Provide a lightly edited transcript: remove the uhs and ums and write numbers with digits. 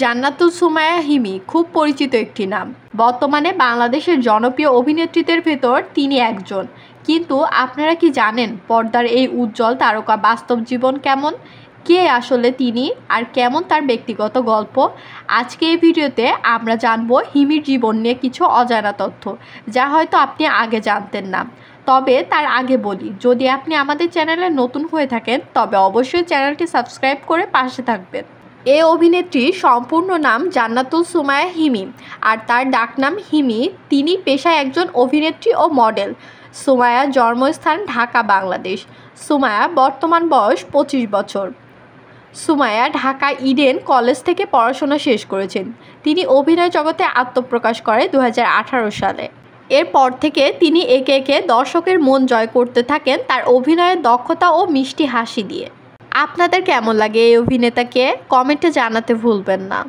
জান্নাতুল সুমাইয়া হিমি খুব পরিচিত একটি নাম। বর্তমানে বাংলাদেশের জনপ্রিয় অভিনেত্রীদের ভেতর তিনি একজন। কিন্তু আপনারা কি জানেন পর্দার এই উজ্জ্বল তারকা বাস্তব জীবন কেমন? কে আসলে তিনি আর কেমন তার ব্যক্তিগত গল্প? আজকে এই ভিডিওতে আমরা জানব হিমির জীবন নিয়ে কিছু অজানা তথ্য, যা হয়তো আপনি আগে জানতেন না। তবে তার আগে বলি, যদি আপনি আমাদের চ্যানেলে নতুন হয়ে থাকেন তবে অবশ্যই চ্যানেলটি সাবস্ক্রাইব করে পাশে থাকবেন। এই অভিনেত্রীর সম্পূর্ণ নাম জান্নাতুল সুমাইয়া হিমি, আর তার ডাকনাম হিমি। তিনি পেশায় একজন অভিনেত্রী ও মডেল। সুমাইয়ার জন্মস্থান ঢাকা, বাংলাদেশ। সুমাইয়া বর্তমান বয়স 25 বছর। সুমাইয়া ঢাকা ইডেন কলেজ থেকে পড়াশোনা শেষ করেছেন। তিনি অভিনয় জগতে আত্মপ্রকাশ করে 2018 সালে। এরপর থেকে তিনি একে একে দর্শকের মন জয় করতে থাকেন তার অভিনয়ের দক্ষতা ও মিষ্টি হাসি দিয়ে। আপনাদের কেমন লাগে এই অভিনেতাকে? কমেন্টে জানাতে ভুলবেন না।